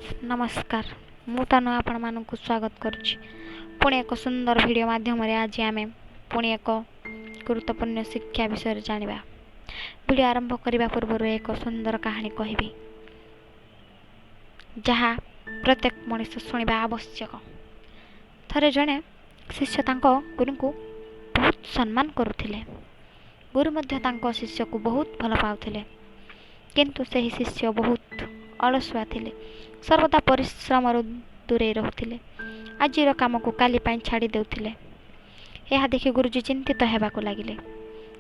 नमस्कार मु तनु आपण मानक स्वागत करुच्ची पुणी एक सुंदर वीडियो माध्यम आज आम पुणी एक गुरुत्वपूर्ण शिक्षा विषय जानिबा। वीडियो आरंभ करने पूर्व एक सुंदर कहानी कहबी जहाँ प्रत्येक मनुष्य शुणा आवश्यक। थरे जड़े शिष्य तांको गुरु को बहुत सम्मान करुथिले। गुरु मध्य तांको शिष्य को बहुत भल पाउथिले, किंतु सही शिष्य बहुत अलसुआ थिले, सर्वदा परिश्रम दूरे रहुथिले, आजिर काम को काली पाई छाड़ी देउथिले। यह देखि गुरुजी चिंतित हेबाकु लागिले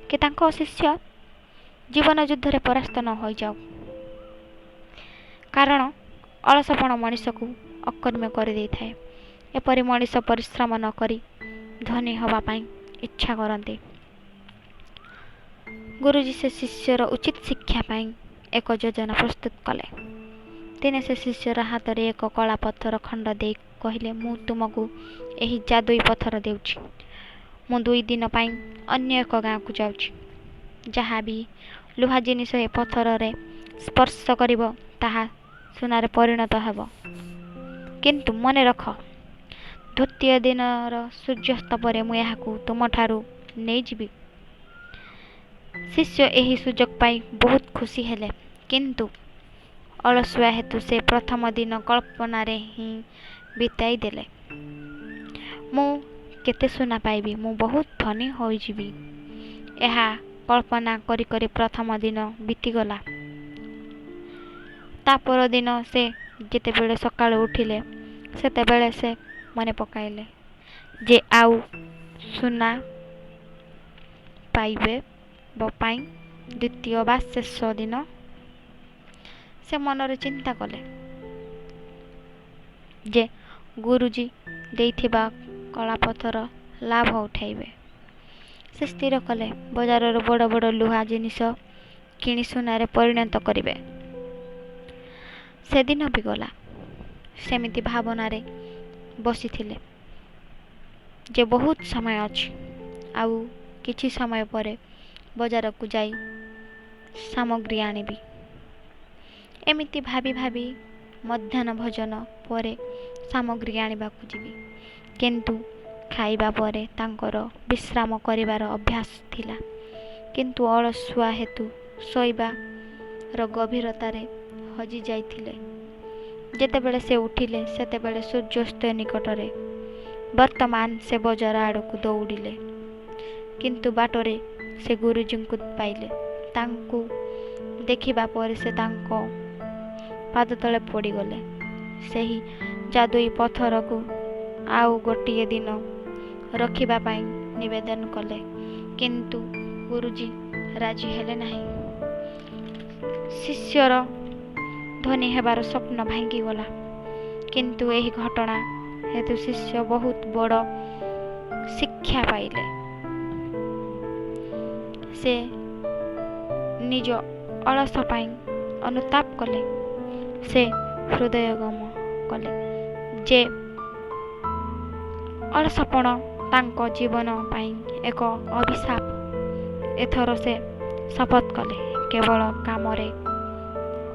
कि तांको शिष्य जीवन युद्ध रे परास्त न होई जाऊ, कारण अलसपण मनुष्य को अकर्म्य कर दे थाए। एपरि मनुष्य परिश्रम न करी धनी हवा पाई इच्छा करते। गुरुजी से शिष्यर उचित शिक्षा पाई एक योजना प्रस्तुत कले। दिने से शिष्यर हाथ रे एक कला पत्थर खंड दे कहले, मु तुमको एही जादुई पत्थर देउछि। मु 2 दिन पाई अन्य एक गाँ को जाउछि। जहाँ भी लुहा जिनिस ए पत्थर रे स्पर्श करिवो ताहा सुनारे परिणत हेबो, किंतु मने रख द्वितीय दिन सूर्यास्त परे मु याहाकु तुमठारु नै जिबि। शिष्य एही सुजोग पाई बहुत खुशी हेले, किंतु अलसुआ हेतु से प्रथम दिन कल्पना रे ही बिताई देले। मु केते सुना पाइबी, मु बहुत धनी होई जिबी, एहा कल्पना करी करी प्रथम दिन बीतीगला। तापर दिन से जेते बेले सकाळ उठिले सेते बेले से मने पकाइले जे आउ सुना पाइबे बपाई द्वितीय बा शेष दिन। से मनरे चिंता कले जे गुरुजी देइथिबा कला पत्थर लाभ उठाइबे। से स्थिर कले बजार बड़ बड़ लुहा जिनिस किणी सुनारे परिणत करिवे। से दिन भी गला, सेमिति भावना रे बसी थिले जे बहुत समय अछि, आउ किछि समय परे बजार को जाई सामग्री आनिबी। एमिति भाभी भाभी मध्याह्न भोजन परे सामग्री आनिबा को जीवी, किंतु खाइबा परे तांकर विश्राम करिवार अभ्यास थिला, किंतु अलसुआ हेतु सोइबा रो गभीरता रे हजी जाइथिले। जेतेबेले से उठिले सेतेबेले सूर्यास्त निकटरे। वर्तमान से बजार आड़कू दौड़िले, किंतु बाटरे से गुरुजी को पाइले। तांकू देखिबा परे से तांको पाद तले पड़ी गले। सही जादुई पत्थर को आउ गोटिए दिन रखिबा पाई निवेदन कले, किंतु गुरुजी राजी हेले नहीं। शिष्यर धनी हेबार स्वप्न भांगी गला, किंतु एही घटना हेतु शिष्य बहुत बड़ शिक्षा पाइले। से निज अलस पाई अनुताप कले। से हृदयगम कले जे अलसपण तांको जीवन पाई एक अभिशाप। एथर से शपथ कले केवल काम रे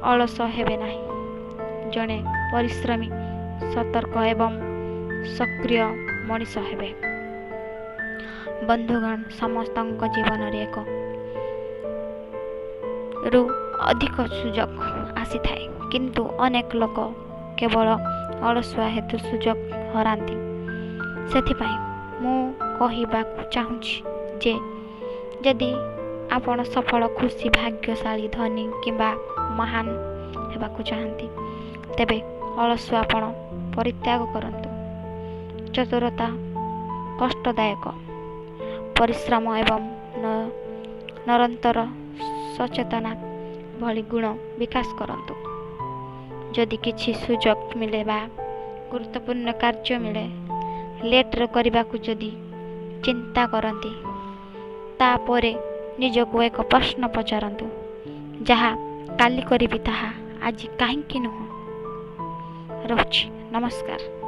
अलस हेबे नाही, जणे परिश्रमी सतर्क एवं सक्रिय मनीष हेबे। बंधुगण, समस्त जीवन रे एक रु अधिक सुजोग आसी थाए, किंतु अनेक लोक केवल अलसुआ हेतु सुजोग हरांती। सेथिपाई मु कहिबाकु चाहुछि जे यदि आपण सफल, खुशी, भाग्यशाली, धनी किंबा महान हेबाकु चाहंती, तेबे अलसुआपण परित्याग करंतु। चतुरता कष्टदायक, परिश्रम एवं निरंतर सचेतना भली गुण विकास करंतु। जदि किछि सुजोग मिले बा गुरुत्वपूर्ण कार्य मिले, लेट करने को जदि चिंता करती, तापरे निजको एक प्रश्न पचारंतु, जहाँ काली करिबि ताहा आज काहेकि नुह। रहुछि। नमस्कार।